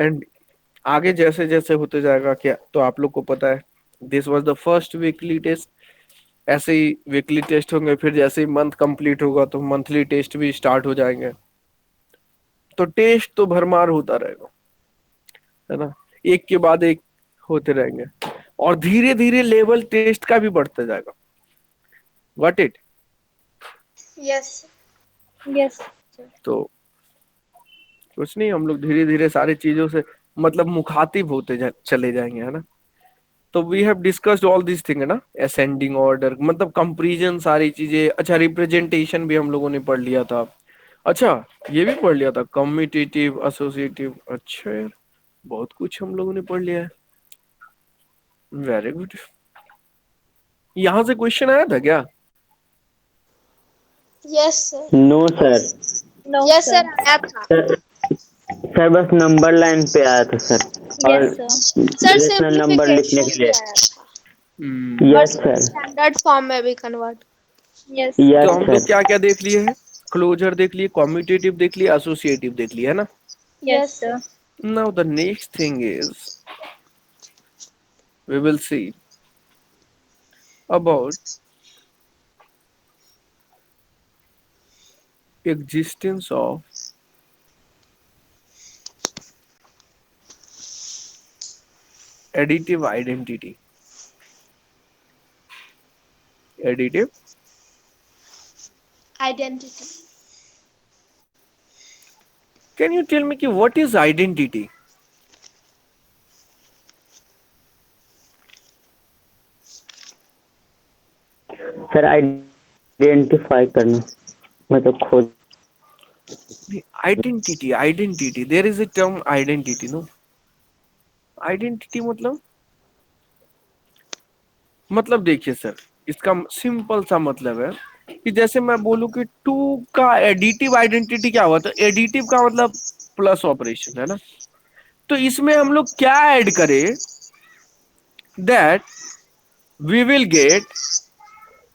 And आगे जैसे जैसे होते जाएगा क्या, तो आप लोग को पता है, this was the first weekly test. ऐसे ही वीकली टेस्ट होंगे, फिर जैसे ही मंथ कंप्लीट होगा तो मंथली टेस्ट भी स्टार्ट हो जाएंगे। तो टेस्ट तो भरमार होता रहेगा, है ना, एक के बाद एक होते रहेंगे। और धीरे धीरे लेवल टेस्ट का भी बढ़ता जाएगा। What it. Yes. Yes sir. तो कुछ नहीं, हम लोग धीरे धीरे सारी चीजों से मतलब मुखातिब होते चले जाएंगे, है ना। तो we have discussed all this thing, है ना, असेंडिंग ऑर्डर मतलब कंपैरिजन, सारी चीजें। अच्छा, रिप्रेजेंटेशन भी हम लोगों ने पढ़ लिया था। अच्छा, ये भी पढ़ लिया था, कम्यूटेटिव, एसोसिएटिव। अच्छा यार, बहुत कुछ हम लोगों ने पढ़ लिया है। Very good. यहाँ से क्वेश्चन आया था क्या? Yes sir. No sir. No yes sir. Sir आया था। सर सर बस नंबर लाइन पे आया था सर, और yes sir. Sir decimal number लिखने सिंप्लीफिकेशन के भी लिए। आया था, और यस सर। स्टैंडर्ड फॉर्म में भी कन्वर्ट। यस तो यस सर। हम लोग सर। क्या क्या देख लिए हैं? क्लोजर देख लिए, कॉम्यूटेटिव देख लिए, एसोसिएटिव देख लिए, है ना। Yes yes sir. Sir. Now the next thing is we will see about existence of additive identity. Additive, identity. can you tell me कि what is identity? Sir identify करना, मतलब खोज। Identity, there is a term identity, no? Identity मतलब देखिए sir, इसका simple सा मतलब है कि जैसे मैं बोलूं कि टू का एडिटिव आइडेंटिटी क्या हुआ, तो एडिटिव का मतलब प्लस ऑपरेशन, है ना। तो इसमें हम लोग क्या ऐड करें that we will get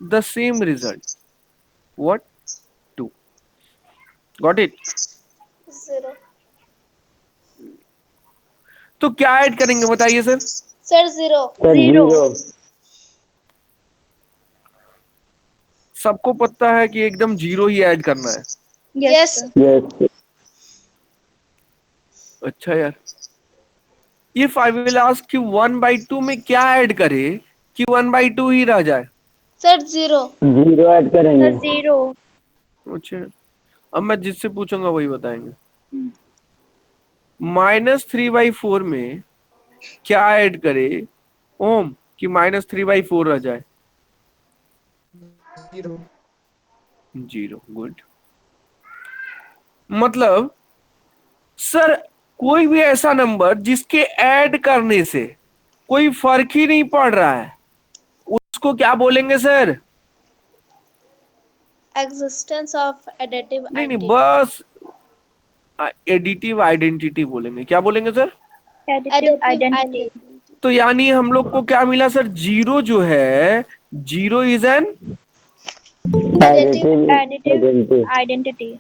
the same result. What? 2. Got it? Zero. तो क्या ऐड करेंगे बताइए sir? Sir zero. Sir zero. Zero. सबको पता है कि एकदम जीरो ही ऐड करना है। Yes yes. सर। यस। अच्छा यार, इफ आई विल आस्क कि 1/2 में क्या ऐड करे कि 1/2 ही रह जाए? Sir zero. जीरो ऐड करेंगे। Sir zero. अच्छा, अब मैं जिससे पूछूंगा वही बताएंगे। -3/4 में क्या ऐड करे ओम कि -3/4 रह जाए? जीरो। जीरो। गुड। मतलब सर, कोई भी ऐसा नंबर जिसके ऐड करने से कोई फर्क ही नहीं पड़ रहा है, उसको क्या बोलेंगे सर? एग्जिस्टेंस ऑफ एडिटिव नहीं नहीं, एंटिटी। बस एडिटिव आइडेंटिटी बोलेंगे। क्या बोलेंगे sir? Additive additive identity. Identity. तो यानी हम लोग को क्या मिला सर? जीरो जो है, zero is an, additive. Additive additive identity. Identity.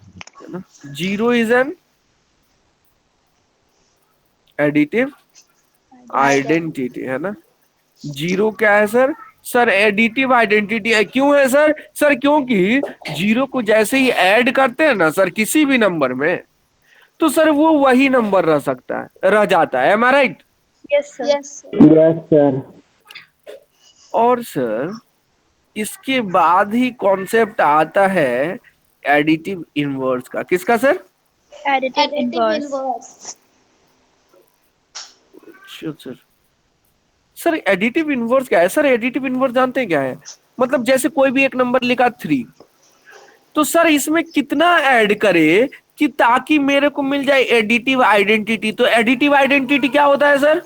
Zero is an additive identity, है ना। जीरो क्या है सर? सर एडिटिव आइडेंटिटी है। क्यों है सर? सर क्योंकि जीरो को जैसे ही ऐड करते हैं ना सर किसी भी नंबर में, तो सर वो वही नंबर रह सकता है, रह जाता है। Am I right? Yes sir. Yes sir. Yes sir. और सर इसके बाद ही कॉन्सेप्ट आता है एडिटिव इनवर्स का। किसका sir? Additive additive inverse. Inverse. अच्छा सर, सर एडिटिव इनवर्स क्या है? सर एडिटिव इनवर्स जानते हैं क्या है? मतलब जैसे कोई भी एक नंबर लिखा 3, तो सर इसमें कितना ऐड करे कि ताकि मेरे को मिल जाए एडिटिव आइडेंटिटी। तो एडिटिव आइडेंटिटी क्या होता है सर?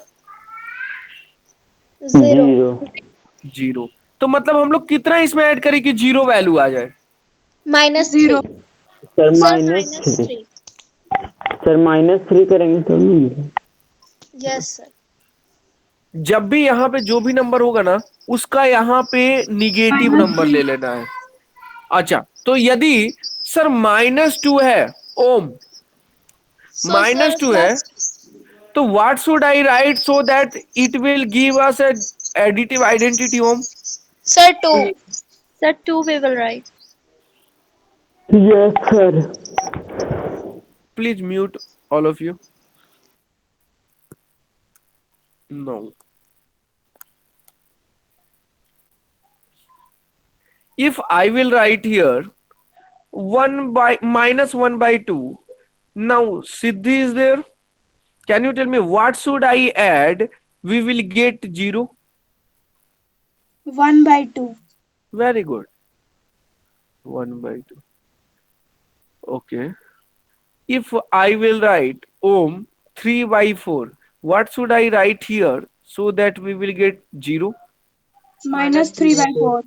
जीरो। जीरो। जीरो। तो मतलब हम लोग कितना इसमें ऐड करें कि जीरो वैल्यू आ जाए? -3। जीरो। Sir sir -3। -3। सर -3 करेंगे तो नहीं मिलेगा। Yes sir. जब भी यहाँ पे जो भी नंबर होगा ना, उसका यहाँ पे निगेटिव नंबर ले लेना है। अच्छा, तो यदि सर -2 है ओम, सो सर -2 है, प्लस। तो what should I write so that it will give us a additive identity, Om? Sir, 2. Sir, 2 we will write. Yes, sir. Please mute all of you. No. If I will write here 1 by minus 1 by 2, now Siddhi is there. Can you tell me what should I add? We will get 0. 1 by 2. Very good. 1 by 2. Okay. If I will write Om 3 by 4, what should I write here so that we will get 0? Minus 3 by 4.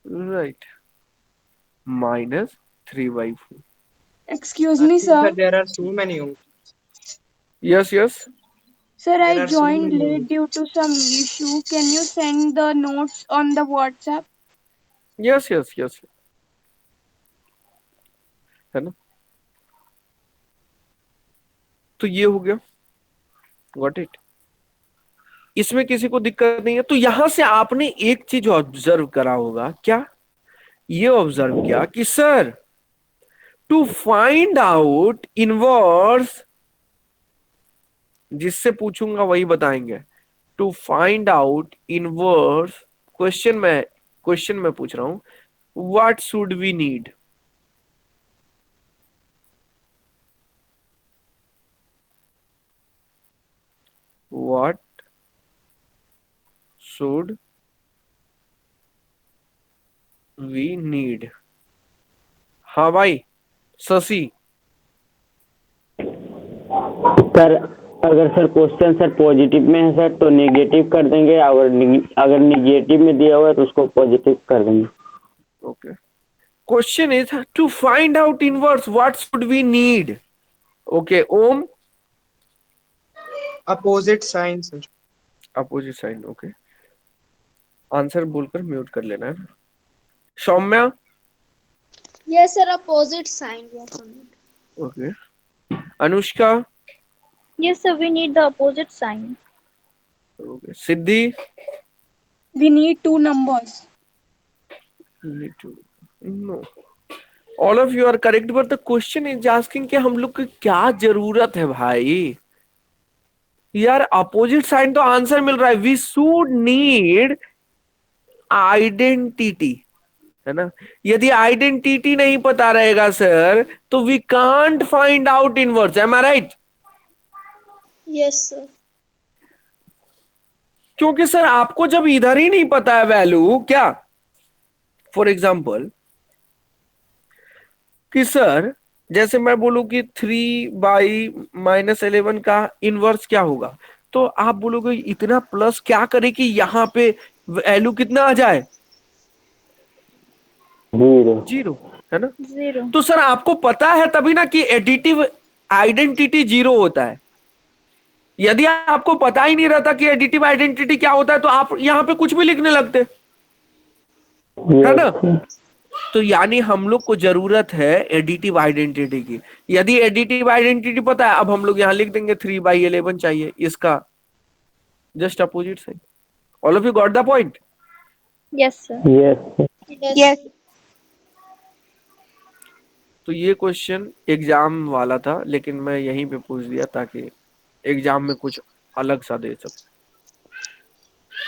Right. Minus 3 by 4. Excuse me, sir. There are so many. Yes, yes. Sir, I There are so joined many. late due to some issue. Can you send the notes on the WhatsApp? Yes, yes, yes. है ना? तो ये हो गया. Got it? इसमें किसी को दिक्कत नहीं है. तो यहां से आपने एक चीज ऑब्जर्व करा होगा. क्या? ये ऑब्जर्व किया कि sir to find out inverse, जिससे पूछूंगा वही बताएंगे. To find out inverse, question में पूछ रहा हूं, what should we need? What should we need? हाँ भाई शशि. सर अगर सर क्वेश्चन सर पॉजिटिव में है सर तो नेगेटिव कर देंगे, अगर निगेटिव में दिया हुआ है तो उसको पॉजिटिव कर देंगे. Okay. Question is to find out inverse, what should we need? Okay, Om. Opposite sign, sir. Opposite sign. Okay. Answer बोलकर म्यूट कर लेना है. Saumya. Yes, sir, opposite sign. Okay. Anushka. Yes, sir, we need the opposite sign. Okay. Siddhi. We need 2 numbers. Need to. No. All of you are correct, but the question is asking कि हम लोग की क्या जरूरत है भाई? यार अपोजिट साइन तो आंसर मिल रहा है. वी शुड नीड आइडेंटिटी, है ना? यदि आइडेंटिटी नहीं पता रहेगा सर तो we can't find out inverse. Am I right? Yes, sir. क्योंकि सर आपको जब इधर ही नहीं पता है वैल्यू, क्या फॉर एग्जाम्पल कि सर जैसे मैं बोलूं कि 3/-11 का इनवर्स क्या होगा, तो आप बोलोगे इतना प्लस क्या करे कि यहां पे वैल्यू कितना आ जाए? 0, है ना? 0. तो सर आपको पता है तभी ना कि एडिटिव आइडेंटिटी 0 होता है. यदि आपको पता ही नहीं रहता कि एडिटिव आइडेंटिटी क्या होता है तो आप यहां पे कुछ भी लिखने लगते, है ना? तो यानी हम लोग को जरूरत है एडिटिव आइडेंटिटी की. यदि एडिटिव आइडेंटिटी पता है, अब हम लोग यहां लिख देंगे 3/11 चाहिए, इसका just opposite sign. All of you got the point? Yes, sir. Yes. Yes. तो ये क्वेश्चन एग्जाम वाला था, लेकिन मैं यहीं पे पूछ दिया ताकि एग्जाम में कुछ अलग सा दे सकूं.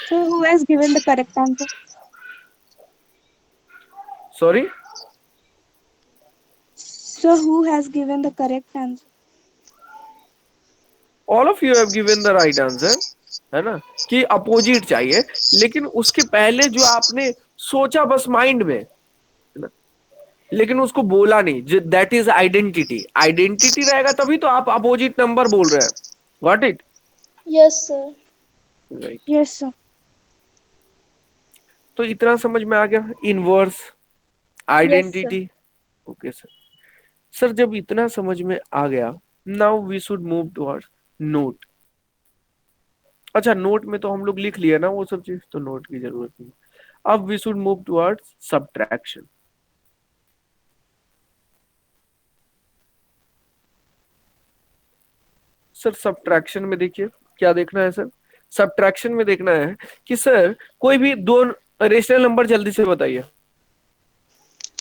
So who has given the correct answer? Sorry. So who has given the correct answer? All of you have given the right answer, है ना? कि अपोजिट चाहिए, लेकिन उसके पहले जो आपने सोचा बस माइंड में, है ना? लेकिन उसको बोला नहीं. That is identity. आइडेंटिटी रहेगा तभी तो आप अपोजिट नंबर बोल रहे हैं. Got it? Yes, sir. Right. Yes, sir. तो इतना समझ में आ गया. Inverse, identity. Okay sir. Sir जब इतना समझ में आ गया, now we should move towards note. अच्छा, नोट में तो हम लोग लिख लिया ना वो सब चीज, तो नोट की जरूरत नहीं. अब we should move towards subtraction. Sir subtraction में देखिए क्या देखना है सर, सब्ट्रैक्शन में देखना है कि सर कोई भी दो रेशनल नंबर जल्दी से बताइए।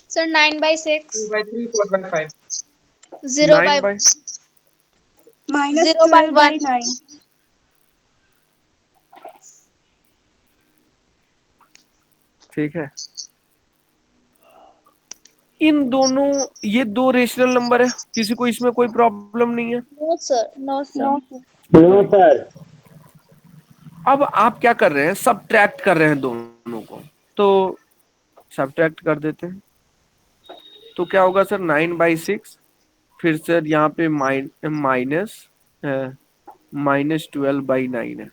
Sir, 9 by 6, 2 by 3, 4 by 5. 0 by 9 bye Minus 0 by 12 by 1. 9. ठीक है, इन दोनों, ये दो रेशनल नंबर है, किसी को इसमें कोई प्रॉब्लम नहीं है। No, sir. No, sir. No, sir. No sir. अब आप क्या कर रहे हैं, सब्ट्रैक्ट कर रहे हैं दोनों को, तो सब्ट्रैक्ट कर देते हैं। तो क्या होगा सर, 9/6, फिर सर यहाँ पे माइनस -12/9 है।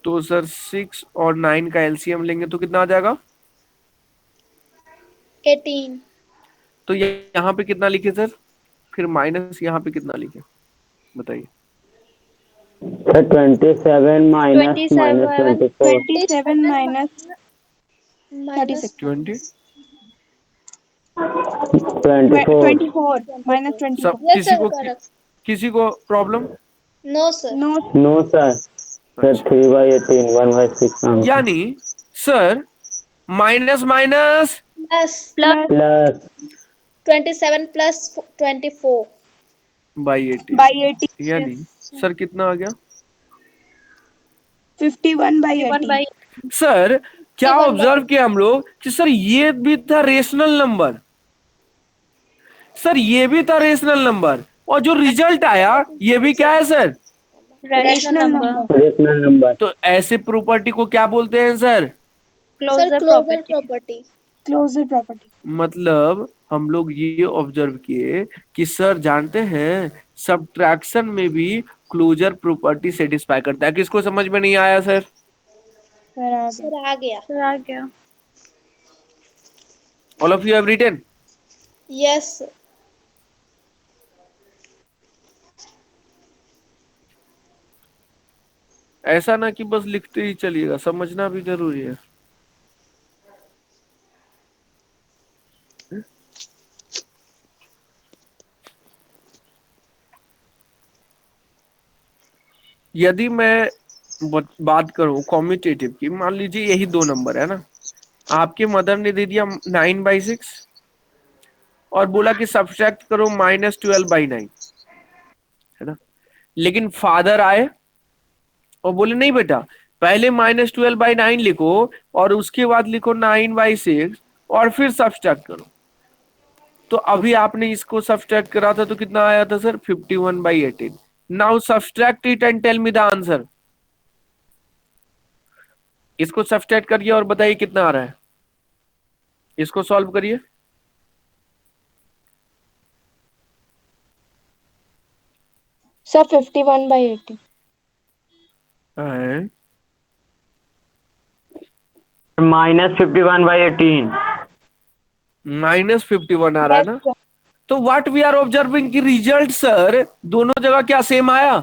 तो सर 6 और 9 का एलसीएम लेंगे तो कितना आ जाएगा? 18. तो यहाँ पे कितना लिखे सर, फिर माइनस यहाँ पे कितना लिखे बताइए? Sir 27 minus 27 -24। 27 minus Minus 36. 20 24। 24 minus 24. सब Yes, sir. Correct. किसी को problem? No, sir. No, no sir. Sir 3/18 1/6 यानी sir minus minus Plus plus plus 27 plus 24. By 18, by 18. यानी सर कितना आ गया? 51 by 1 by 18. सर क्या 51 by ऑब्जर्व किया हम लोग कि सर ये भी था रेशनल नंबर, सर ये भी था रेशनल नंबर, और जो रिजल्ट आया ये भी क्या है sir? rational number. Rational number. तो ऐसे प्रॉपर्टी को क्या बोलते हैं sir? Sir, Closure closure property. property. Closure property. मतलब हम लोग ये ऑब्जर्व किए कि सर जानते हैं सब्ट्रैक्शन में भी क्लोजर प्रॉपर्टी सेटिस्फाई करता है। किसको समझ में नहीं आया सर? Sir, आ गया. Sir, आ गया. Sir, आ गया. All of you have written? Yes, sir. ऐसा ना कि बस लिखते ही चलिएगा, समझना भी जरूरी है। यदि मैं बात करूं कॉम्यूटेटिव की, मान लीजिए यही दो नंबर है ना, आपके मदर ने दे दिया 9/6 और बोला कि सब्ट्रैक्ट करो -12/9, है ना। लेकिन फादर आए और बोले नहीं बेटा, पहले -12/9 लिखो और उसके बाद लिखो 9/6 और फिर सब्ट्रैक्ट करो। तो अभी आपने इसको सब्ट्रैक्ट करा था तो कितना आया था सर? 51/18। Now subtract it and tell me the answer. इसको सब्ट्रैक्ट करिए और बताइए कितना आ रहा है, इसको सॉल्व करिए। Sir, 51 by 80. -51/18। -51 आ रहा है Yes, ना। sir. तो व्हाट वी आर ऑब्जर्विंग की रिजल्ट सर दोनों जगह क्या सेम आया?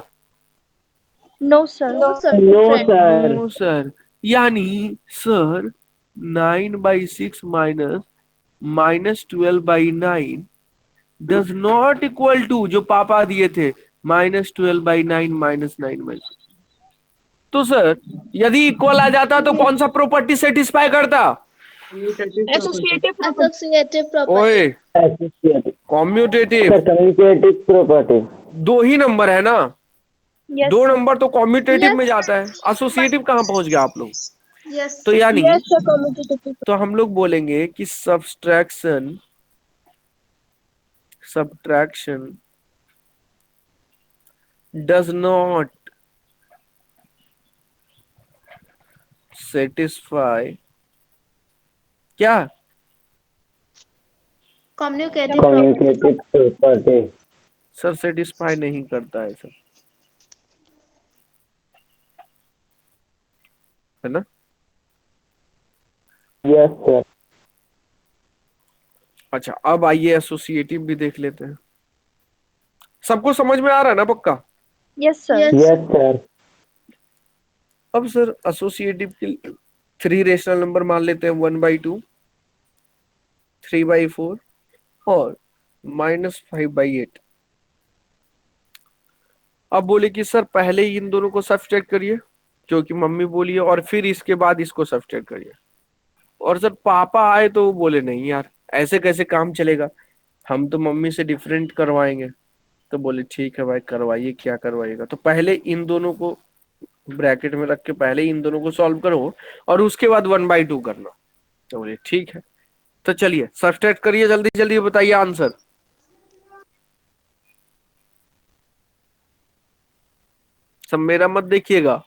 No, sir. No, sir. No Different. Sir. No sir, यानी sir 9/6 minus -12/9 does not equal to जो पापा दिए थे -12/9 -9/6। तो सर यदि इक्वल आ जाता तो कौन सा प्रॉपर्टी सेटिस्फाई करता? Associative property. Associative property. ओए associative. Commutative, sir communicative property. दो ही नंबर है ना, Yes, दो sir. नंबर तो कॉम्यूटेटिव Yes. में जाता है, एसोसिएटिव कहाँ पहुंच गया आप लोग? Yes. तो यानी Yes, sir. Commutative. तो हम लोग बोलेंगे कि सब्ट्रैक्शन डज नॉट सेटिस्फाई क्या? Communicative property. Communicative property. Sir satisfy नहीं करता है सर, है ना। Yes sir. अच्छा अब आइए एसोसिएटिव भी देख लेते हैं। सबको समझ में आ रहा है ना पक्का? Yes, sir. Yes. Yes sir. अब सर एसोसिएटिव के 3 रेशनल नंबर मान लेते हैं, 1/2, 3/4 और -5/8। अब बोले कि सर पहले ही इन दोनों को सब्सट्रैक्ट करिए क्योंकि मम्मी बोली है, और फिर इसके बाद इसको सब्सट्रैक्ट करिए। और सर पापा आए तो वो बोले नहीं यार, ऐसे कैसे काम चलेगा, हम तो मम्मी से डिफरेंट करवाएंगे। तो बोले ठीक है भाई करवाइए, क्या करवाइएगा। तो पहले इन दोनों को ब्रैकेट में रख के पहले इन दोनों को सॉल्व करो और उसके बाद 1/2 करना। तो बोले ठीक है। तो चलिए सब्सट्रैक्ट करिए, जल्दी जल्दी बताइए आंसर। सब मेरा मत देखिएगा।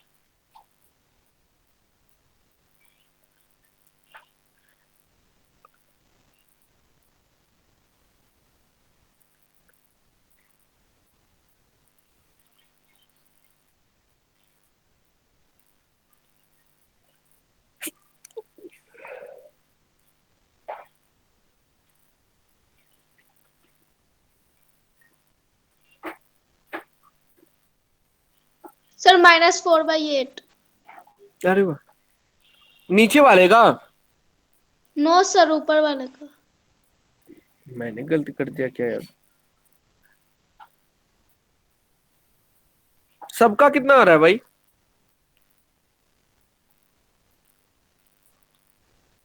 सर -4/8। अरे वाह, नीचे वाले का। नो सर, ऊपर वाले का। मैंने गलती कर दिया क्या यार। सबका कितना आ रहा है भाई?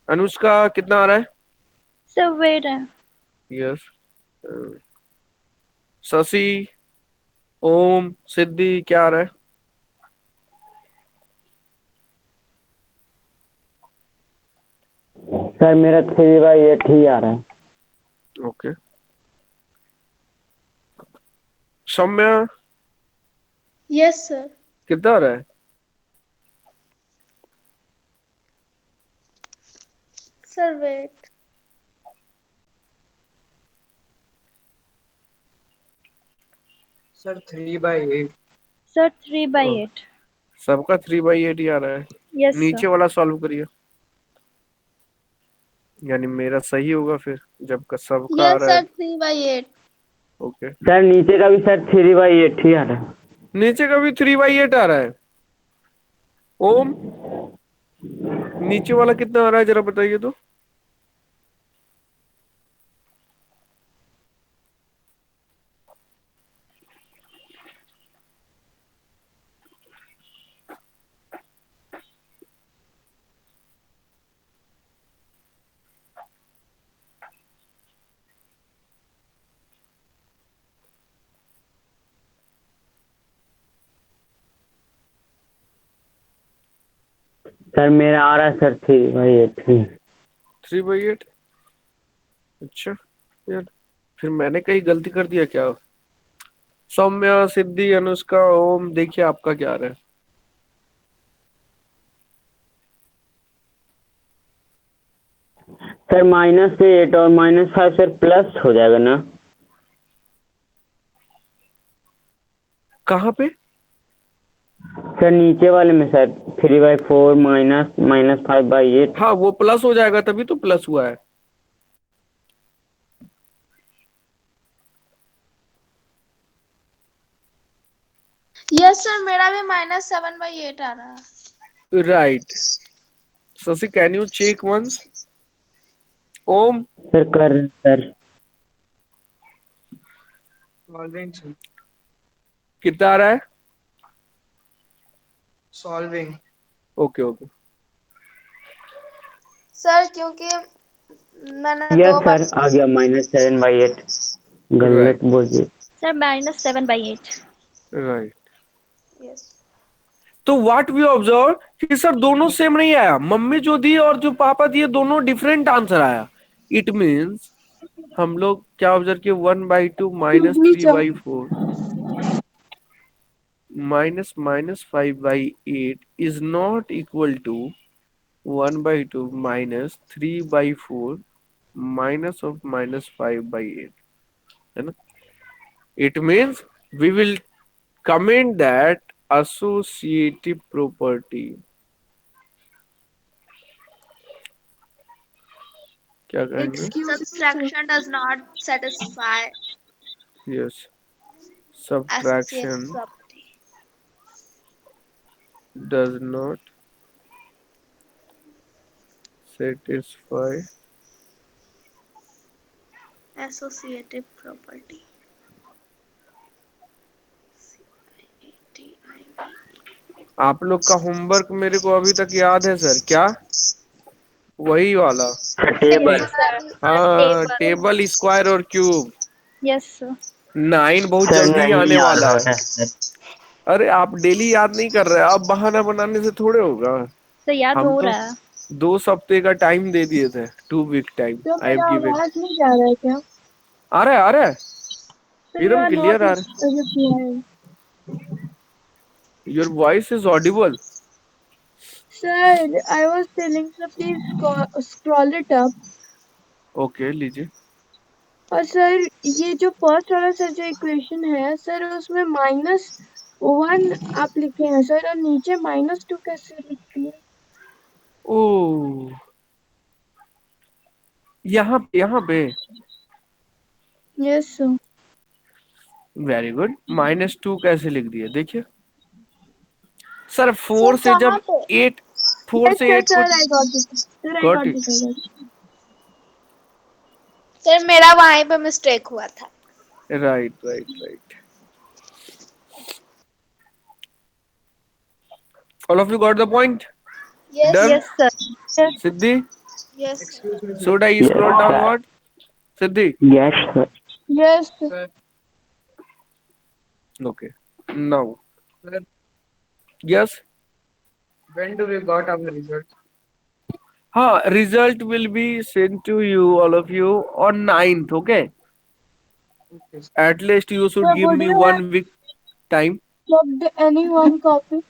अनुष्का कितना आ रहा है? सर वेट है। यस। शशि, ओम, सिद्धि क्या आ रहा है? सर मेरा 3/8 ही आ रहा है। ओके। Saumya yes sir. कितना आ रहा है? Sir wait. Sir, 3/8. सर 3/8। सबका 3/8 ही आ रहा है। यस नीचे सर। वाला सॉल्व करिए, यानी मेरा सही होगा फिर जब का सबका आ यस रहा है। सर, 3/8। ओके। सर नीचे का भी सर 3/8 ही आ रहा है। नीचे का भी 3/8 आ रहा है। ओम, नीचे वाला कितना आ रहा है जरा बताइए तो। सर मेरा आ रहा है सर 3/8 ही। 3/8? अच्छा यार, फिर मैंने कहीं गलती कर दिया क्या? सौम्या, सिद्धि, अनुष्का, ओम, देखिए आपका क्या आ रहा है। सर -8 और -5 सर प्लस हो जाएगा ना? कहाँ पे? सर नीचे वाले में सर 3/4 -5/8। हाँ वो प्लस हो जाएगा, तभी तो प्लस हुआ है। यस सर, मेरा भी -7/8 आ रहा है। Right. Shashi can you check once? Om sir कर रहे हैं, सर। Solving, sir. कितना आ रहा है? Solving. Okay okay. सर क्योंकि मैंने यस 2 बार सर आ गया -7/8। राइट गलत बोल दिए। सर -7/8। राइट। यस। तो व्हाट वी ऑब्जर्व कि सर दोनों सेम नहीं आया, मम्मी जो दी और जो पापा दिए दोनों डिफरेंट आंसर आया। इट मीन्स हम लोग क्या ऑब्जर्व किए, 1/2 -3/4 -5/8 इज नॉट इक्वल टू 1/2 -3/4 -5/8, है ना। It means we will comment that associative property, क्या कहेंगे? Subtraction does not satisfy yes, associative subtraction property. does not satisfy Associative property. आप लोग का होमवर्क मेरे को अभी तक याद है सर, क्या वही वाला? टेबल। Yes, sir. हाँ, Table. टेबल, स्क्वायर और क्यूब। Yes, sir. 9 बहुत सर जल्दी नहीं आने याद वाला हो है। रहा है सर। अरे आप डेली याद नहीं कर रहे, आप बहाना बनाने से थोड़े होगा। तो याद हम हो तो रहा है। 2 हफ्ते का टाइम दे दिए थे, 2 वीक टाइम तो आई हैव मेरा गिवन। आवाज नहीं जा रहा है क्या? आ रहा है, आ रहा है, So you एकदम are not क्लियर आ रहा replying. है। Your voice is Audible. Sir, I was telling sir, please scroll it up. Okay, लीजिए। और सर ये जो फर्स्ट वाला सर जो इक्वेशन है सर उसमें -1 आप लिखे हैं सर और नीचे -2 कैसे लिख दिए? ओ, यहाँ पे यस सर। Very good. -2 कैसे लिख दिए, देखिए सर। सर 4 से कहाँ जब पे? 8, 4 यस से सर 8 को sir I got it sir I got got it. It. Sir मेरा वहीं पे मिस्टेक हुआ था। Right right right. All of you got the point? Yes done. Yes, sir. Yes Siddhi, yes sir. Excuse me, sir. should I yes scroll down sir. what? Siddhi? Yes sir. Yes Sir, Okay. Now, sir, yes. when do we got our result? हाँ, result will be sent to you, all of you, on 9th. Okay. Okay, sir. At least you should sir give would me you have 1 week time. checked any one copy?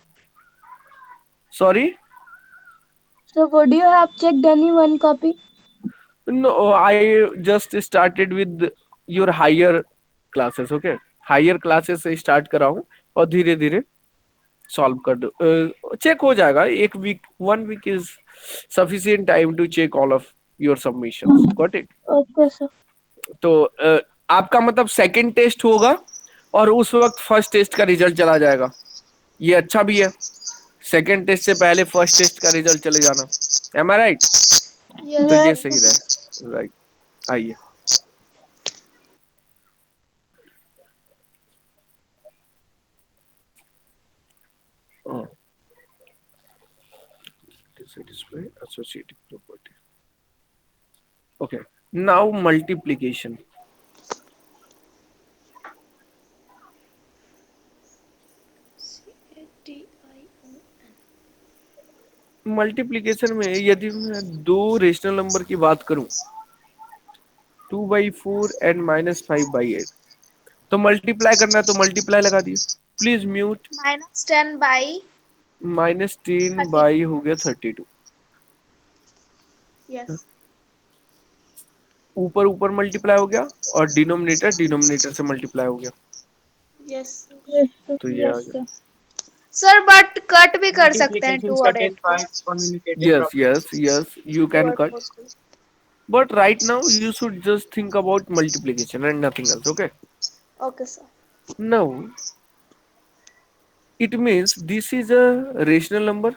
Sorry? So would you have checked any one copy? No, I just started with your higher classes. Okay. Higher classes से start करा हूँ और धीरे धीरे solve कर दो। Check हो जाएगा। 1 week, 1 week is sufficient time to check all of your submissions. Got it? Okay sir. तो आपका मतलब सेकंड टेस्ट होगा और उस वक्त फर्स्ट टेस्ट का रिजल्ट चला जाएगा। ये अच्छा भी है, सेकंड टेस्ट से पहले फर्स्ट टेस्ट का रिजल्ट चले जाना। M I right? तो ये यस सही रहे। राइट, आइए। Satisfy associative property. Okay, now multiplication. Multiplication में यदि मैं 2 रेशनल नंबर की बात करूं, 2/4 एंड -5/8, तो मल्टीप्लाई करना है तो मल्टीप्लाई लगा दिए। Please mute. -10 बाई -10 32। बाई हो गया 32। यस ऊपर ऊपर मल्टीप्लाई हो गया और डिनोमिनेटर डिनोमिनेटर से मल्टीप्लाई हो गया। Yes yes sir. तो ये आ Yes, गया। sir. सर बट कट भी कर सकते हैं Multiplication 2 और 8 को। satisfies commutative Yes, property. yes, yes, you 2 can और cut. 4 को। But right now you should just think about multiplication and nothing else. Okay. Okay sir. Now it means this is a rational number.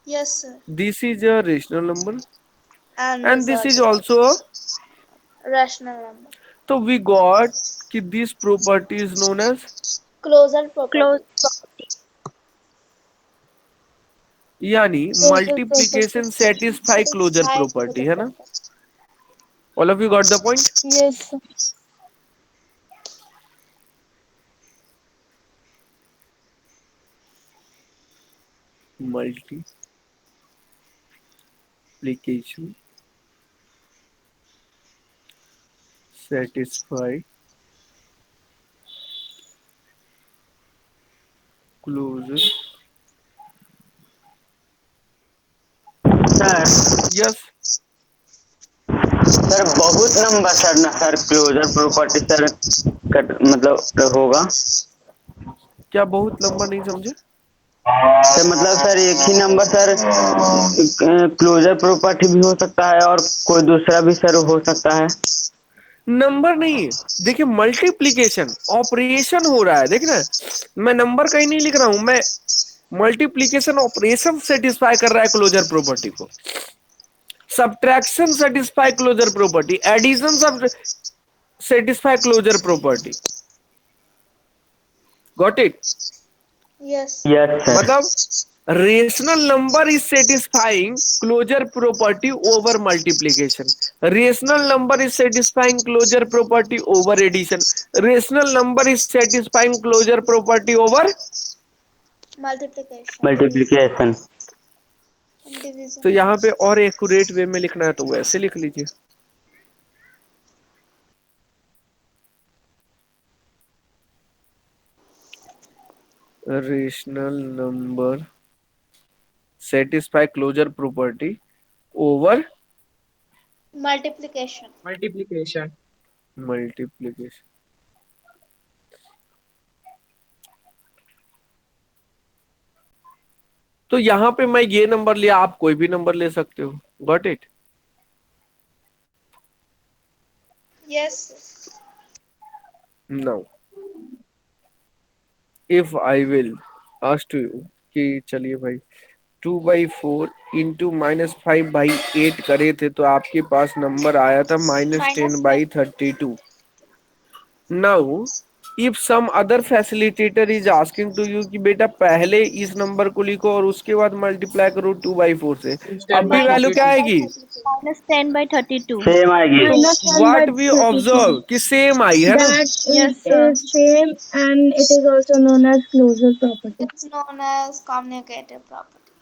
Yes sir. This is a rational number, and and this is also a. Rational number. So we got कि this property is known as, closure property. Close. यानी multiplication satisfy closure property है ना? All of you got the point? Yes sir. Multiplication satisfy closure. Sir Yes. Sir बहुत लंबा sir ना sir closure property sir cut मतलब होगा। क्या बहुत लंबा नहीं समझे? सर मतलब सर एक ही नंबर सर क्लोजर प्रॉपर्टी भी हो सकता है और कोई दूसरा भी सर हो सकता है। नंबर नहीं, देखिए मल्टीप्लीकेशन ऑपरेशन हो रहा है। देखिए ना, मैं नंबर कहीं नहीं लिख रहा हूं, मैं मल्टीप्लीकेशन ऑपरेशन सेटिस्फाई कर रहा है क्लोजर प्रॉपर्टी को। Subtraction satisfy closure property, addition सब satisfy closure property. Got it? Yes. Yes sir. मतलब rational number is satisfying closure property over multiplication, rational number is satisfying closure property over addition, rational number is satisfying closure property over. Multiplication. Multiplication. Division. तो यहाँ पे और accurate वे में लिखना है तो वैसे लिख लीजिए। Rational number satisfy closure property over Multiplication. Multiplication. Multiplication. तो यहाँ पे मैं ये नंबर लिया, आप कोई भी नंबर ले सकते हो। Got it? Yes. Now if I will ask to you कि चलिए भाई 2/4 इंटू -5/8 करे थे तो आपके पास नंबर आया था -10/32। Now if some other facilitator is asking to you कि बेटा पहले इस नंबर को लिखो और उसके बाद मल्टीप्लाई करो 2/4 से, अब Instead भी by वैल्यू क्या 32. आएगी? -10/32. सेम आएगी। व्हाट वी ऑब्जर्व कि सेम आई है ना। Yes, sir. same and it is also known as closure property. It's known as commutative property.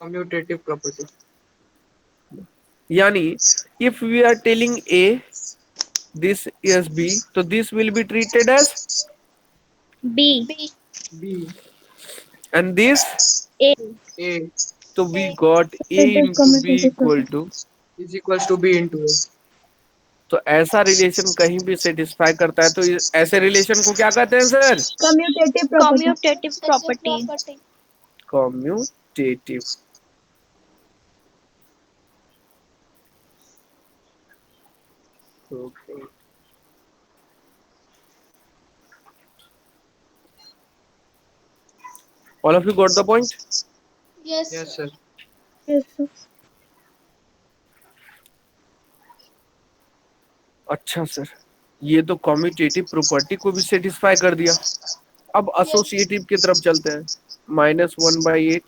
Commutative property. यानी if we are telling A this is B तो this will be treated as B. B. B. And this, A. A तो we got A It is into B commutative equal property. To. is equals to B into A. तो ऐसा relation कहीं भी satisfy करता है तो ऐसे relation को क्या कहते हैं sir? Commutative property. Commutative property. Commutative. Okay, all of you got the point? Yes. Yes, sir. Yes, sir. अच्छा सर, ये तो कॉम्यूटेटिव प्रॉपर्टी को भी सेटिस्फाई कर दिया। अब एसोसिएटिव की तरफ चलते हैं। -1/8,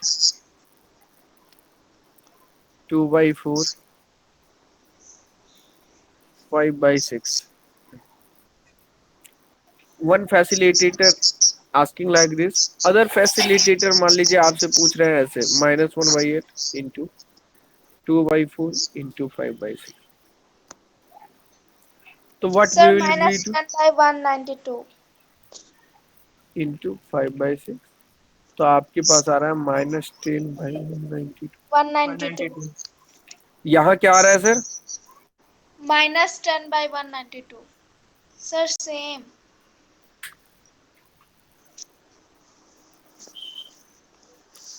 2/4, 5/6। One facilitator asking like this, other facilitator मान लीजिए आपसे पूछ रहे हैं ऐसे -1/8 इंटू 2/4 इंटू 5/6। तो what Sir, will be minus to 10/192. Into 5/6, तो आपके पास आ रहा है -10/92। 192. 192. यहाँ क्या आ रहा है सर? Minus 10/192. Sir, same.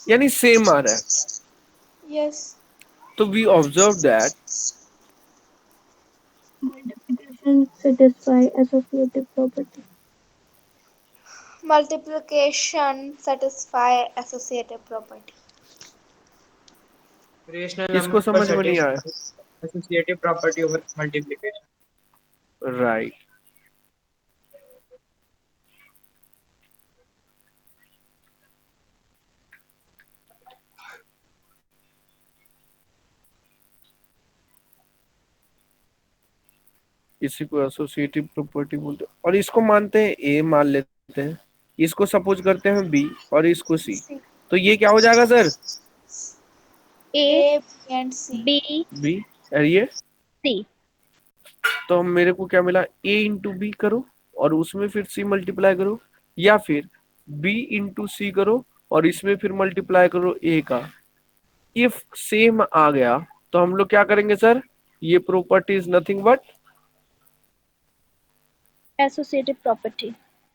यानी सेम आ रहा है। Yes. तो we observe that Multiplication satisfy associative property. Multiplication satisfy associative property. Rational किसको number समझ में नहीं आया? satisfies associative property over multiplication. Right. इसी को एसोसिएटिव प्रॉपर्टी बोलते हैं और इसको मानते हैं ए, मान लेते हैं इसको सपोज करते हैं बी और इसको सी, C. तो ये क्या हो जाएगा sir? A. A, B and C. B. B और ये, C. तो हम मेरे को क्या मिला? ए इंटू बी करो और उसमें फिर सी मल्टीप्लाई करो, या फिर बी इंटू सी करो और इसमें फिर मल्टीप्लाई करो ए का। इफ सेम आ गया तो हम लोग क्या करेंगे सर? ये property is nothing but, Associative property.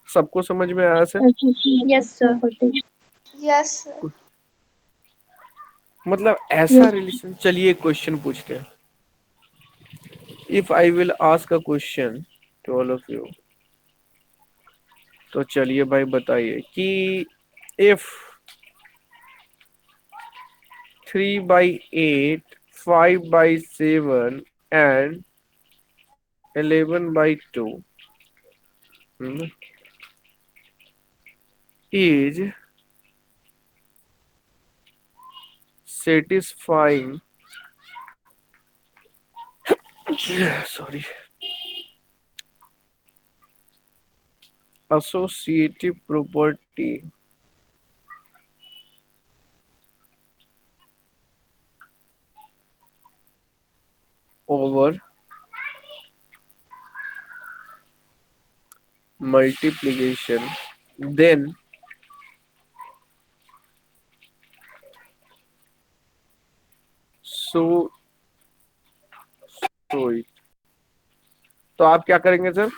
सबको समझ में आया sir? Associative Yes, sir. property. Yes, sir. मतलब ऐसा रिलेशन। चलिए एक क्वेश्चन पूछते हैं। If I will ask a question to all of you, तो चलिए भाई बताइए कि if 3/8, 5/7 and 11/2 is satisfying sorry associative property over multiplication, then so so it। तो आप क्या करेंगे सर?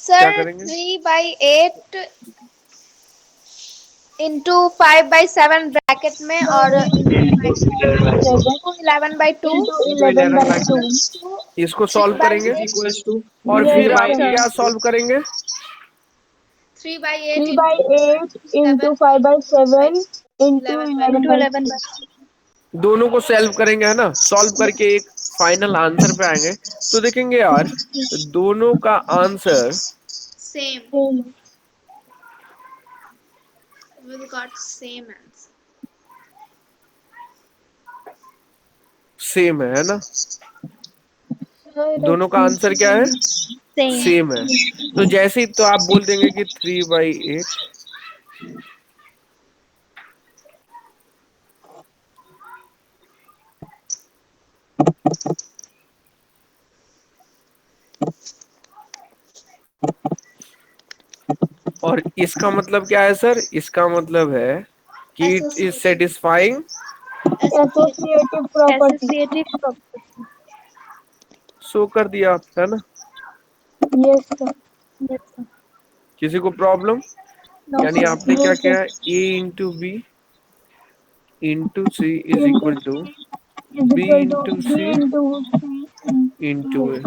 क्या सर करेंगे? 3/8 इंटू 5/7 ब्रैकेट में और इंटू 11/2 into into 11 by 2 इसको सॉल्व करेंगे is equals to और Yes, फिर 3 by आप sir. क्या सॉल्व करेंगे? 3/8 3 by 8 into 5 by 7 into 11 into by 11 2. by दोनों को सॉल्व करेंगे है ना, सॉल्व करके एक फाइनल आंसर पे आएंगे तो देखेंगे यार दोनों का answer same, Same. we got same answer। Same है ना? Sir, दोनों का आंसर क्या है? same। सेम है। तो जैसे ही तो आप बोल देंगे कि 3/8 और इसका मतलब क्या है सर? इसका मतलब है कि it is satisfying associative property. associative property। Show कर दिया आप, है ना? Yes, sir. yes sir। किसी को प्रॉब्लम? no यानी sir। आपने No, क्या sir. किया? A into B into C is Into equal to C is B equal to into B C into C into into A.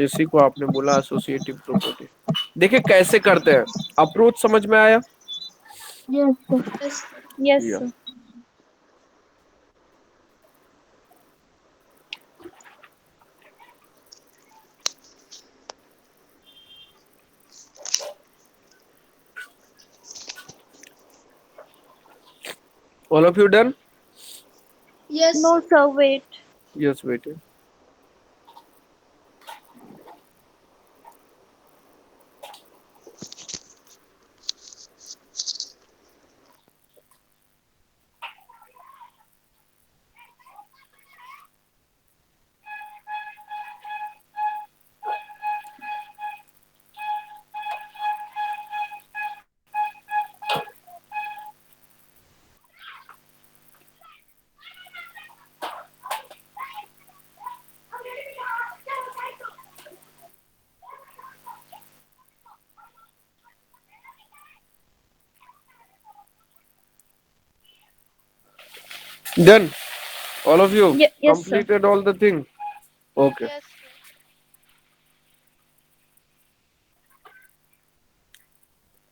इसी को आपने बोला एसोसिएटिव प्रॉपर्टी। देखिए कैसे करते हैं, अप्रोच समझ में आया? Yes, sir. yes या sir। All of you done? Yes no sir wait। Yes wait. Done. All of you yes sir। completed all the thing. Okay. Yes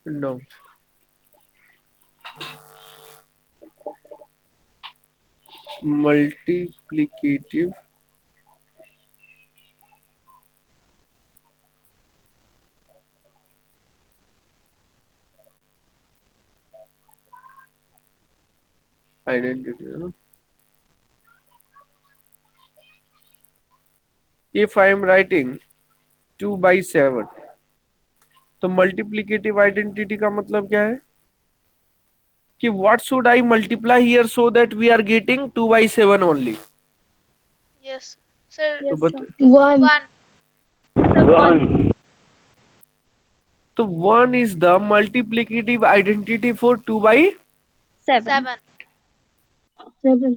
Now multiplicative identity, है ना? If I am writing 2/7 तो multiplicative identity का मतलब क्या है कि what should I multiply here so that we are getting 2/7 only? Yes sir तो yes बत sir। 1. 1 1 तो 1 is the multiplicative identity for 2/7। 7। 7 7.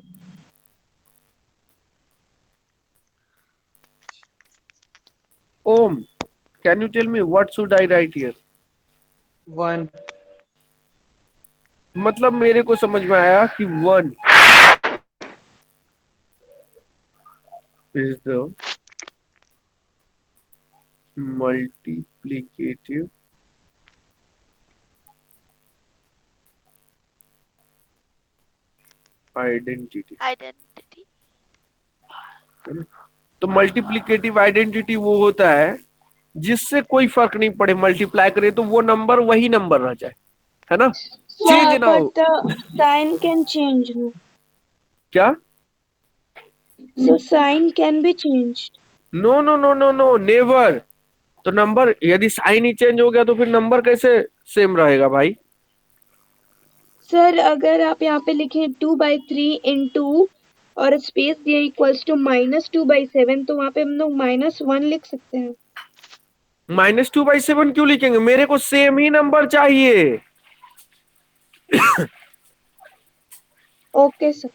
Om, can you tell me what should I write here? 1 मतलब मेरे को समझ में आया कि 1 is the multiplicative identity। Identity. तो मल्टीप्लिकेटिव आइडेंटिटी वो होता है जिससे कोई फर्क नहीं पड़े, मल्टीप्लाई करे तो वो नंबर वही नंबर रह जाए, है ना, चेंज ना but हो। the sign can change, no? क्या? So sign can be changed. No no no no no, never. तो नंबर यदि साइन ही चेंज हो गया तो फिर नंबर कैसे सेम रहेगा भाई? सर अगर आप यहाँ पे लिखें 2/3 इंटू और स्पेस दिए इक्वल्स टू -2/7, तो वहाँ पे हम लोग -1 लिख सकते हैं। -2/7 क्यों लिखेंगे? मेरे को सेम ही नंबर चाहिए। Okay sir.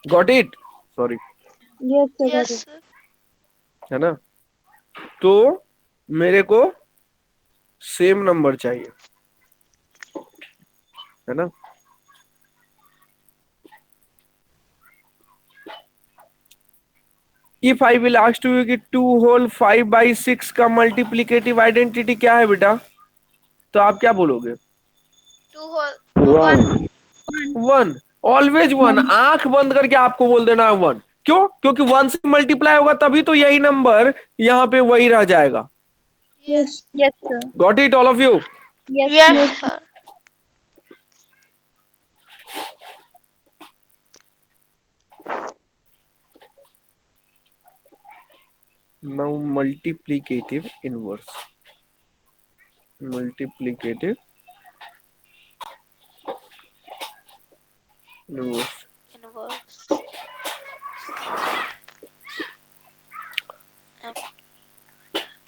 Got it? Sorry, yes sir, got yes it. Sir. है ना? तो मेरे को सेम नंबर चाहिए, है ना? If I will ask you कि 2 होल 5/6 का मल्टीप्लिकेटिव आइडेंटिटी क्या है बेटा, तो आप क्या बोलोगे? 2 होल 1। 1, ऑलवेज 1। आंख बंद करके आपको बोल देना है 1। क्यों? क्योंकि 1 से मल्टीप्लाई होगा तभी तो यही नंबर यहाँ पे वही रह जाएगा। Yes Yes, sir. Got it all of you? Yes, yes sir. Now multiplicative inverse. Multiplicative inverse. Inverse.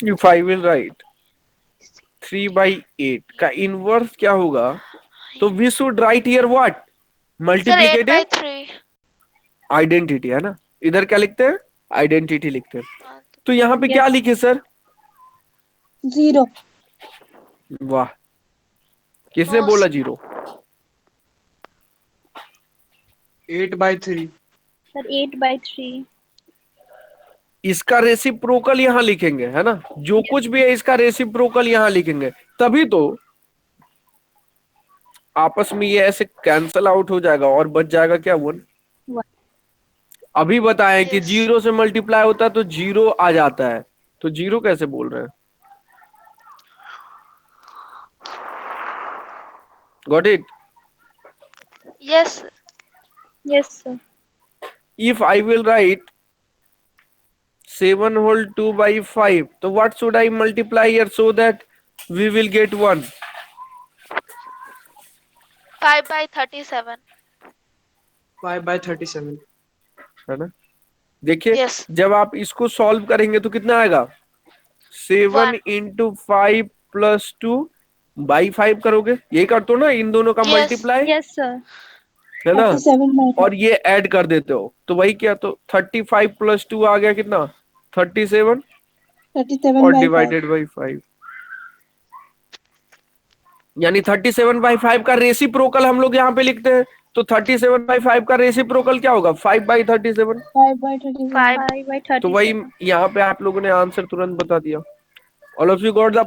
If I will write 3/8 का इनवर्स क्या होगा, तो we should write here what? Sir multiplicative 8/3। Identity, है ना? इधर क्या लिखते हैं? आइडेंटिटी लिखते हैं। तो यहाँ पे Yes. क्या लिखे सर? 0. वाह, किसने No, बोला sir. 0? 8/3. sir. 8/3. इसका रेसिप्रोकल यहाँ लिखेंगे, है ना? जो कुछ भी है इसका रेसिप्रोकल यहाँ लिखेंगे, तभी तो आपस में ये ऐसे कैंसल आउट हो जाएगा और बच जाएगा क्या? 1। One. अभी बताएं कि Yes. 0 से मल्टीप्लाई होता है तो 0 आ जाता है, तो 0 कैसे बोल रहे हैं? Got it? Yes Yes, sir. If I will write 7 whole 2/5, तो what should I multiply here so that we will get 1? 5/37। 5/37. है ना? देखिए, Yes. जब आप इसको सॉल्व करेंगे तो कितना आएगा? 7 1। इंटू 5 प्लस 2/5 करोगे, यही करते हो ना इन दोनों का Yes. Multiply, Yes, sir. है ना? 37/5. और ये ऐड कर देते हो तो वही क्या, तो 35 प्लस 2 आ गया कितना? 37 और 37/5. डिवाइडेड बाई 5, यानी 37/5 का रेसिप्रोकल हम लोग यहाँ पे लिखते हैं। तो 37/5 का रेसिप्रोकल क्या होगा? 5/37। 5/37. 5। 5/37. तो वही यहाँ पे आप लोगों ने आंसर तुरंत बता दिया। All of you got the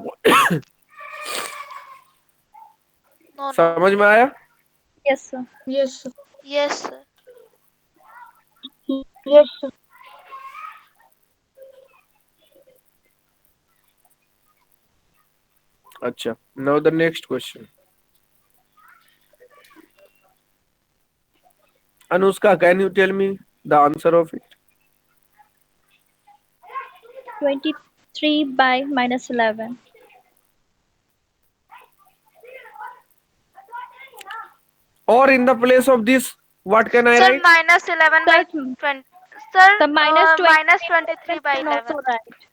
No, no. समझ में आया? Yes, sir. Yes sir. Yes, sir. Yes sir. अच्छा, now the next question. Anushka, can you tell me the answer of it? 23 by -11. और in the place of this what can I Sir, right? -11/20. Sir, The -23 -23/11. also right.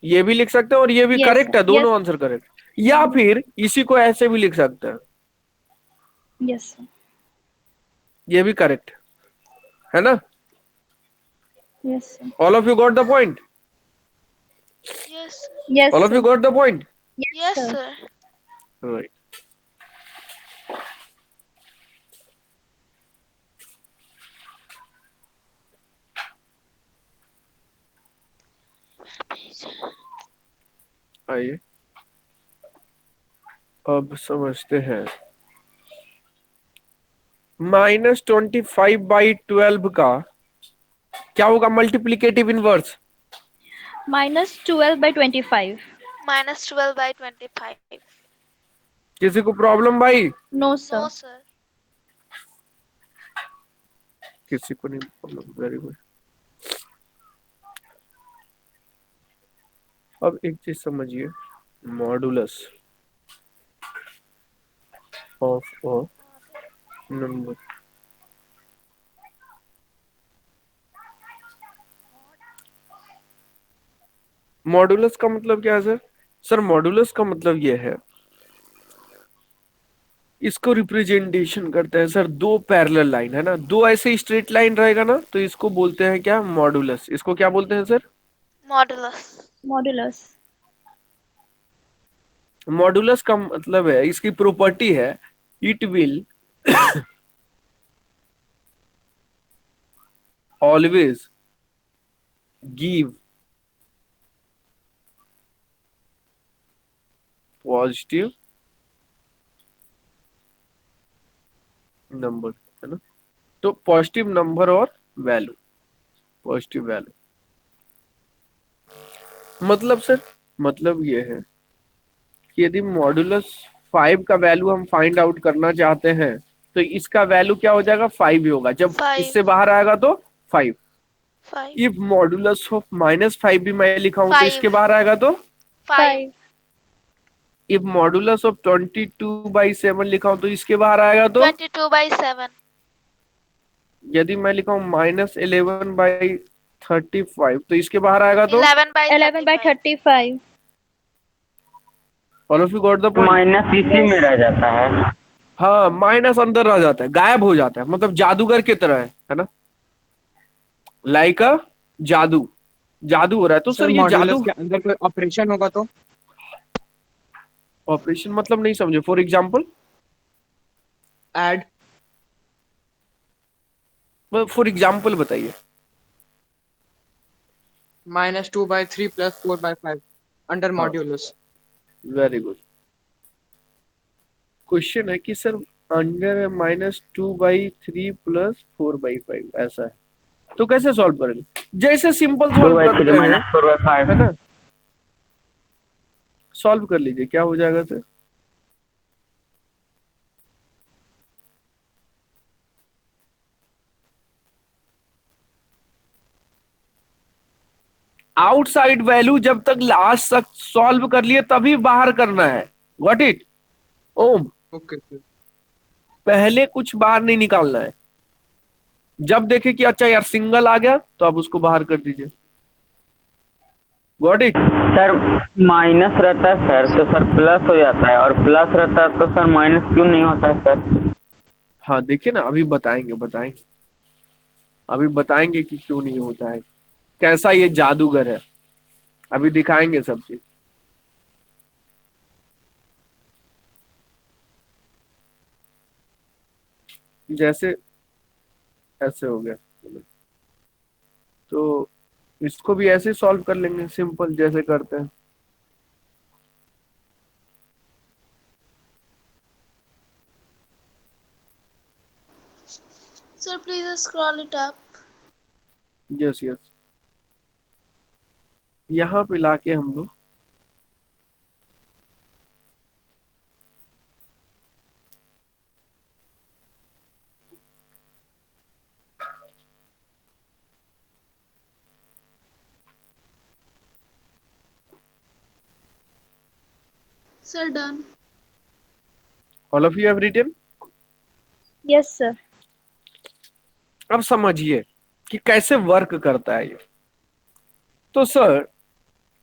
ये भी लिख सकते हैं और ये भी Yes, करेक्ट है, दोनों yes. Answer correct. या फिर इसी को ऐसे भी लिख सकते हैं, Yes, sir. ये भी करेक्ट है ना? Yes, sir. All of you got the point? Yes. Yes, all of you sir. Got the point? Yes, sir. sir. Right. आइए अब समझते हैं -25/12 का क्या होगा मल्टीप्लीकेटिव इनवर्स? -12/25. -12/25. किसी को प्रॉब्लम भाई? No, no sir. सर। किसी को नहीं प्रॉब्लम, वेरी गुड। अब एक चीज समझिए, modulus of a number. Modulus का मतलब क्या है सर? सर मॉडुलस का मतलब ये है, इसको रिप्रेजेंटेशन करते हैं सर दो पैरेलल लाइन है ना, दो ऐसे स्ट्रेट लाइन रहेगा ना, तो इसको बोलते हैं क्या? मॉडुलस। इसको क्या बोलते हैं सर? मॉडुलस। Modulus. मॉडुलस का मतलब है, इसकी प्रॉपर्टी है, it will always give positive number, है ना। तो पॉजिटिव नंबर और वैल्यू, पॉजिटिव वैल्यू मतलब सर, मतलब ये है कि यदि मॉडुलस 5 का वैल्यू हम फाइंड आउट करना चाहते हैं, तो इसका वैल्यू क्या हो जाएगा? 5 ही होगा। जब 5। इससे बाहर आएगा तो 5। 5। इफ मॉडुलस ऑफ -5 भी मैं लिखा हूं तो 5। इसके बाहर आएगा तो 5। 5. इफ मॉडुलस ऑफ 22/7 लिखा हूं तो इसके बाहर आएगा तो 22/7। यदि मैं लिखा हूं -11/35 तो इसके बाहर आएगा तो 11 by 11/35। 35. All of you got the point? Minus इसी में रह जाता है। हाँ, माइनस अंदर रह जाता है, गायब हो जाता है, मतलब जादूगर की तरह है ना, लाइक अ जादू, जादू हो रहा है। तो सर सर ये मॉड्यूलस जादू के अंदर कोई ऑपरेशन होगा तो? ऑपरेशन मतलब नहीं समझे, for example? Add. For example बताइए। -2/3 + 4/5 अंडर हाँ, मॉड्यूलस। Very good. क्वेश्चन है कि सर अंडर -2/3 + 4/5 ऐसा है, तो कैसे सॉल्व करेंगे? जैसे simple to solve by three करते हैं, माइनस फोर बाई फाइव है ना। सॉल्व कर लीजिए, क्या हो जाएगा सर? आउटसाइड वैल्यू जब तक लास्ट तक सॉल्व कर लिए तभी बाहर करना है, what it um. Okay sir. पहले कुछ बाहर नहीं निकालना है। जब देखे कि अच्छा यार सिंगल आ गया तो आप उसको बाहर कर दीजिए, गॉट इट। सर माइनस रहता है सर तो सर प्लस हो जाता है, और प्लस रहता है तो सर माइनस क्यों नहीं होता है सर? हाँ देखिए ना, अभी बताएंगे बताएंगे, अभी बताएंगे कि क्यों नहीं होता है, कैसा ये जादूगर है, अभी दिखाएंगे सब चीज। जैसे ऐसे हो गया, तो इसको भी ऐसे सॉल्व कर लेंगे, सिंपल जैसे करते हैं। Sir please scroll it up. Yes yes, यहाँ पे लाके हम लोग sir done. All of you have written. Yes, sir. अब समझिए कि कैसे वर्क करता है ये। तो सर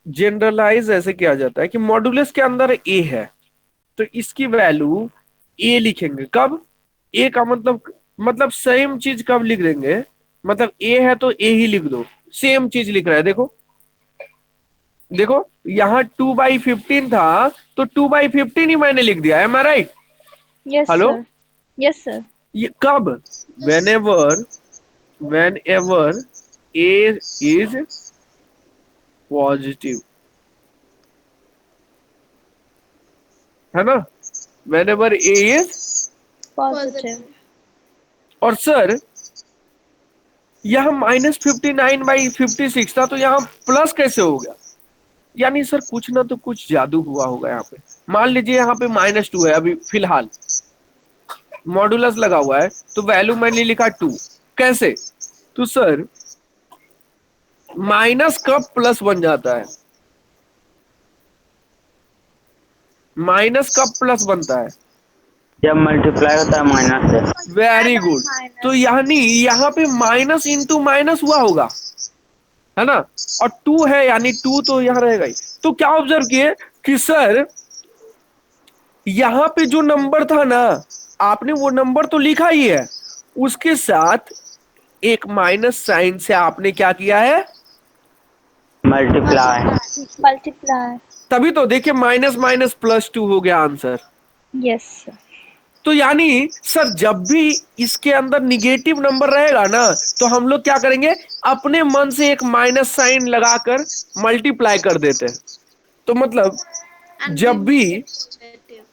जनरलाइज ऐसे किया जाता है कि मॉडुलस के अंदर ए है, तो इसकी वैल्यू ए लिखेंगे। कब? ए का मतलब सेम चीज कब लिख देंगे, मतलब ए है तो ए ही लिख दो, सेम चीज लिख रहा है। देखो देखो, यहाँ 2/15 था तो 2/15 ही मैंने लिख दिया, am I right? Yes, hello, sir. Yes, sir. ये कब? Whenever A is positive, है ना, whenever A is Positive. और सर यहाँ -59/56 था, तो यहाँ प्लस कैसे हो गया? यानी सर कुछ ना तो कुछ जादू हुआ होगा यहाँ पे। मान लीजिए यहाँ पे -2 है अभी फिलहाल, मॉडुलस लगा हुआ है, तो वैल्यू मैंने लिखा 2। कैसे? तो सर माइनस कब प्लस बन जाता है? माइनस कब प्लस बनता है? जब मल्टीप्लाई होता है माइनस से। Very good. तो यानी यहाँ पे माइनस इंटू माइनस हुआ होगा, है ना? और 2 है यानी 2 तो यहाँ रहेगा ही। तो क्या ऑब्जर्व किए कि सर यहाँ पे जो नंबर था ना, आपने वो नंबर तो लिखा ही है, उसके साथ एक माइनस साइन से आपने क्या किया है? मल्टीप्लाई। Multiply. तभी तो देखिए माइनस माइनस प्लस 2 हो गया आंसर। Yes, sir. तो यानी सर जब भी इसके अंदर निगेटिव नंबर रहेगा ना, तो हम लोग क्या करेंगे? अपने मन से एक माइनस साइन लगाकर मल्टीप्लाई कर देते हैं। तो मतलब And जब we भी make it positive.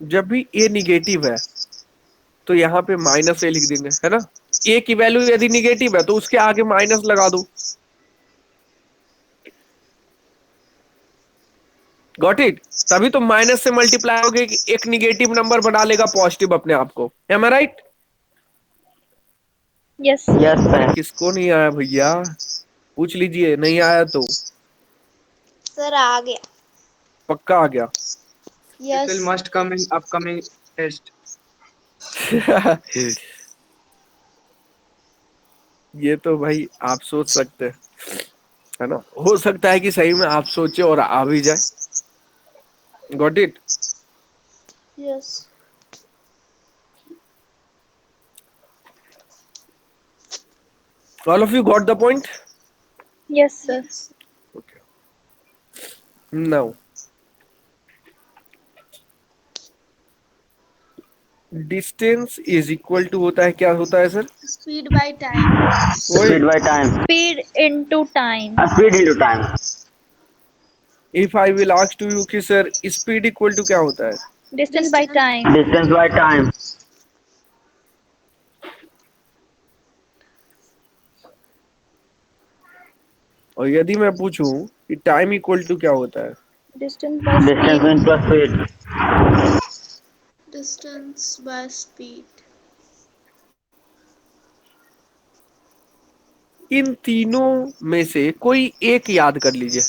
जब भी ए निगेटिव है तो यहाँ पे माइनस ए लिख देंगे, है ना? ए की वैल्यू यदि निगेटिव है तो उसके आगे माइनस लगा दो। Got it? तभी तो माइनस से मल्टीप्लाई होके एक निगेटिव नंबर बना लेगा पॉजिटिव अपने आप को। Am I right? Yes, sir. Yes sir. किसको नहीं आया भैया? पूछ लीजिए, नहीं आया तो सर आ गया। पक्का आ गया। It yes will must come in upcoming test. ये तो भाई आप सोच सकते हैं, है ना? हो सकता है कि सही में आप सोचे और आ भी जाए। Got it? Yes all of you got the point? Yes, sir. Now distance is equal to होता है, क्या होता है sir? Speed by time. Speed by time. Speed into time. Speed into time. If I will ask to you कि sir speed equal to क्या होता है? Distance by time. Distance by time. और यदि मैं पूछूं कि टाइम इक्वल टू क्या होता है? Distance by distance speed. इन plus speed. Distance by speed. इन तीनों में से कोई एक याद कर लीजिए,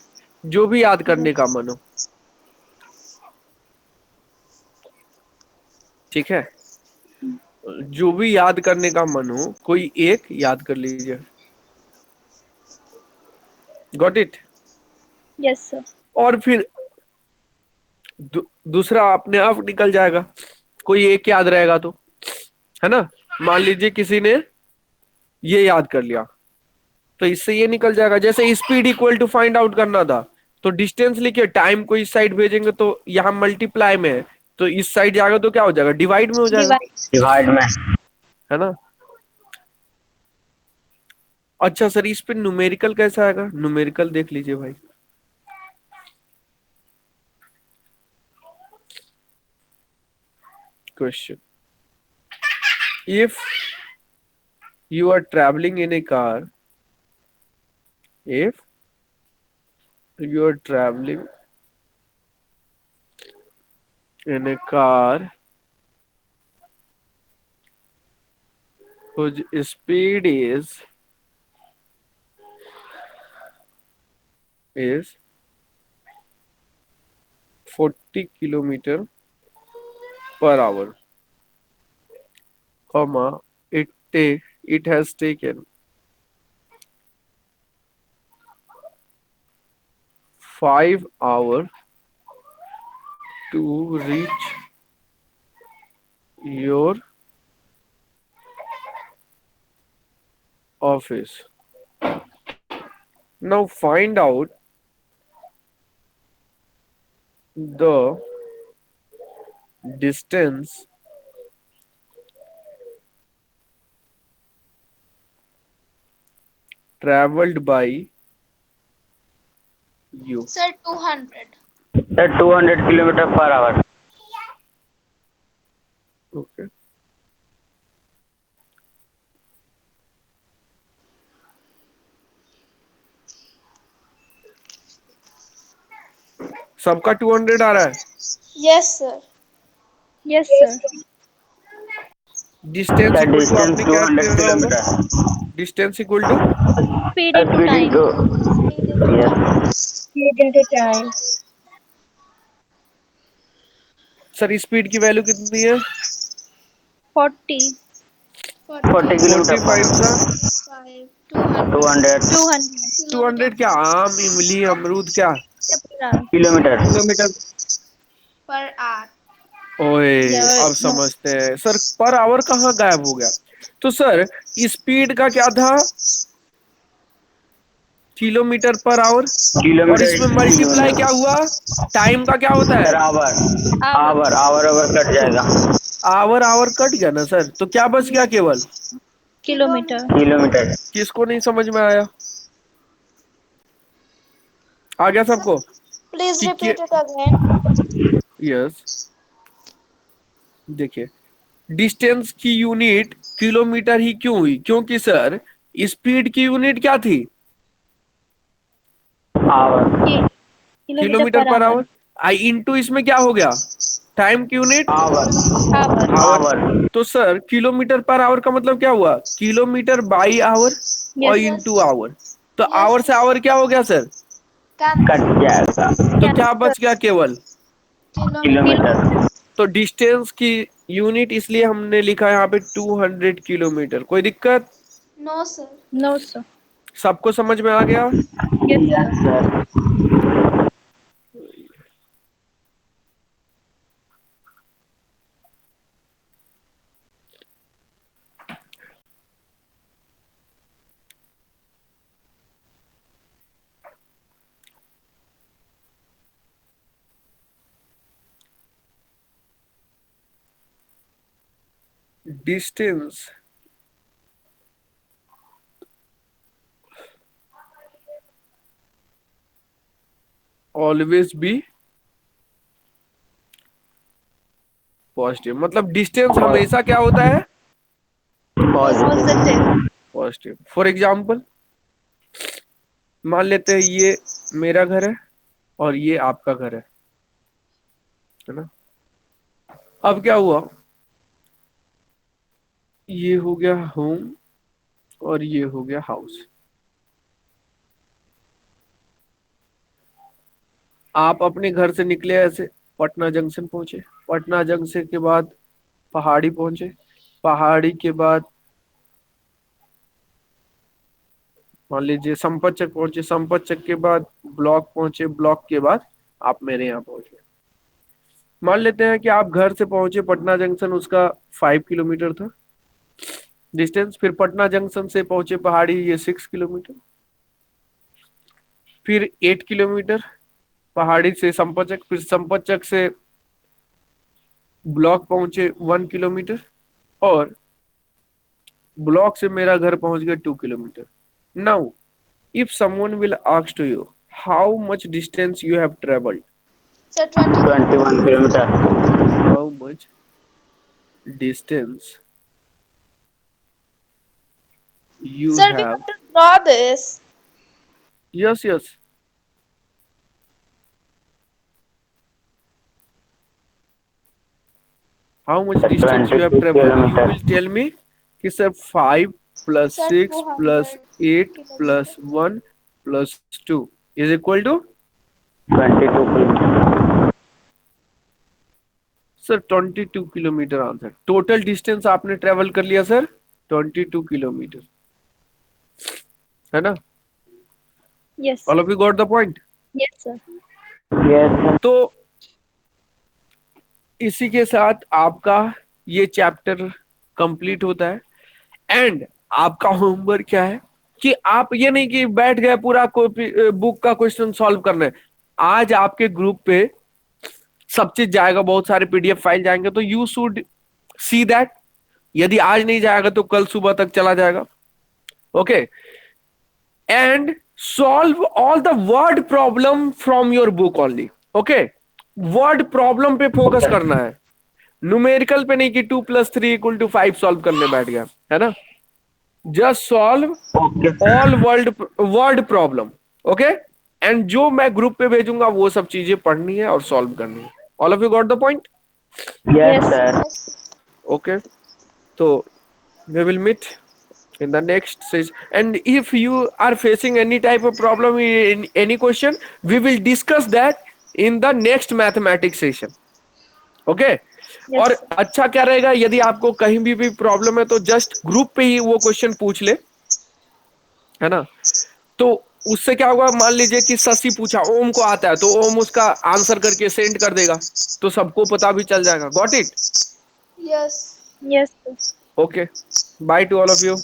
जो भी याद करने का मन हो। ठीक है? जो भी याद करने का मन हो, कोई एक याद कर लीजिए। Got it? Yes, sir. और फिर दूसरा अपने आप निकल जाएगा, कोई एक याद रहेगा तो, है ना? मान लीजिए किसी ने ये याद कर लिया, तो इससे ये निकल जाएगा। जैसे speed equal to find out करना था, तो डिस्टेंस लिखिए, टाइम को इस साइड भेजेंगे तो यहाँ मल्टीप्लाई में है, तो इस साइड जाएगा तो क्या हो जाएगा? डिवाइड में हो जाएगा, Divide. डिवाइड में। है ना? अच्छा सर, इस पे न्यूमेरिकल कैसा आएगा? न्यूमेरिकल देख लीजिए भाई। Question: if you are traveling in a car, if you are traveling in a car whose speed is 40 kilometer per hour, comma, it has taken 5 hours to reach your office. Now find out the distance traveled by you. Sir 200। Sir 200 kilometre per hour. Okay, सबका 200 आ रहा है। Yes sir. Yes, sir. Distance sir equal to distance आपने क्या 200 पढ़ा होगा? Kilometre. Distance equal to Speed into speeding time. को yes Speed into time. Sir speed की वैल्यू कितनी है? 40. 40 किलोमीटर 45 सा पर 200 200 200. 200 क्या? आम, इमली, अमरूद क्या? Per hour. Kilometre. Kilometre per our. ओए, Yeah. अब समझते हैं सर। पर आवर कहाँ गायब हो गया? तो सर स्पीड का क्या था? Kilometre per our. और किलोमीटर इसमें मल्टीप्लाई क्या हुआ? टाइम का क्या होता है? Sir hour Hour. Hour hour hour cut जाएगा। आवर आवर कट गया ना सर, तो क्या बच गया? केवल Kilometer. किलोमीटर। किसको नहीं समझ में आया? आ गया सबको? प्लीज कि रिपीट इट अगेन। यस, देखिए डिस्टेंस की यूनिट किलोमीटर ही क्यों हुई? क्योंकि सर स्पीड की यूनिट क्या थी? Hour Kilometer kilometre per per hour. Hour. I into इसमें क्या हो गया? टाइम की unit hour Hour. Hour. Hour तो सर किलोमीटर पर आवर का मतलब क्या हुआ? किलोमीटर बाई आवर और Yes. Into hour. तो Yes. आवर से आवर क्या हो गया सर? कट जाएगा। तो क्या Cancel. बच गया? केवल किलोमीटर। किलोमीटर। तो डिस्टेंस की यूनिट इसलिए हमने लिखा यहाँ पे 200 किलोमीटर। कोई दिक्कत? No sir. No, sir. सबको समझ में आ गया? Yes, yes sir. Sir. Distance always be positive. मतलब डिस्टेंस हमेशा क्या होता है? Positive. पॉजिटिव। फॉर एग्जाम्पल मान लेते हैं ये मेरा घर है और ये आपका घर है ना? अब क्या हुआ? ये हो गया होम और ये हो गया हाउस। आप अपने घर से निकले ऐसे, पटना जंक्शन पहुंचे, पटना जंक्शन के बाद पहाड़ी पहुंचे, पहाड़ी के बाद मान लीजिए संपत चक पहुंचे, संपत चक के बाद ब्लॉक पहुंचे, ब्लॉक के बाद आप मेरे यहाँ पहुंचे। मान लेते हैं कि आप घर से पहुंचे पटना जंक्शन, उसका 5 किलोमीटर था डिस्टेंस। फिर पटना जंक्शन से पहुंचे पहाड़ी, ये 6 किलोमीटर। फिर 8 किलोमीटर पहाड़ी से संपतचक। फिर संपतचक से ब्लॉक पहुंचे 1 किलोमीटर। और ब्लॉक से मेरा घर पहुंच गया 2 kilometre. Now if someone will ask to you how much distance you have travelled, sir 20। 21 kilometre. How much distance you Sir, we have have to draw this. yes yes how much distance you have 22 traveled? You kilometre. will tell me कि sir 5 plus Sir, 6 plus 200 8 plus kilometers. 1 plus 2 is equal to 22 kilometre. Sir 22 kilometre answer. Total distance आपने travel कर लिया sir 22 kilometre, है ना? Yes. All of you got the point? Yes, sir. Yes तो इसी के साथ आपका ये चैप्टर कंप्लीट होता है। एंड आपका होमवर्क क्या है कि आप ये नहीं कि बैठ गए पूरा बुक का क्वेश्चन सॉल्व करना है। आज आपके ग्रुप पे सब चीज जाएगा, बहुत सारे पीडीएफ फाइल जाएंगे, तो यू शुड सी दैट। यदि आज नहीं जाएगा तो कल सुबह तक चला जाएगा। Okay, and solve all the word problem from your book only. Okay, word problem पे फोकस करना है, न्यूमेरिकल पे नहीं कि 2+3=5 सॉल्व करने बैठ गया, है ना. Just solve all word problem. Okay, and जो मैं ग्रुप पे भेजूंगा वो सब चीजें पढ़नी है और सॉल्व करनी है. All of you got the point? Yes sir. Okay, so we will meet in the next session, and if you are facing any type of problem in any question, we will discuss that in the next mathematics session. Okay. और अच्छा क्या रहेगा, यदि आपको कहीं भी problem है तो जस्ट ग्रुप पे ही वो क्वेश्चन पूछ ले, है ना. तो उससे क्या होगा, मान लीजिए कि शशि पूछा, ओम को आता है तो ओम उसका आंसर करके सेंड कर देगा, तो सबको पता भी चल जाएगा. Got it? Yes. Yes, sir. Okay. Bye to all of you.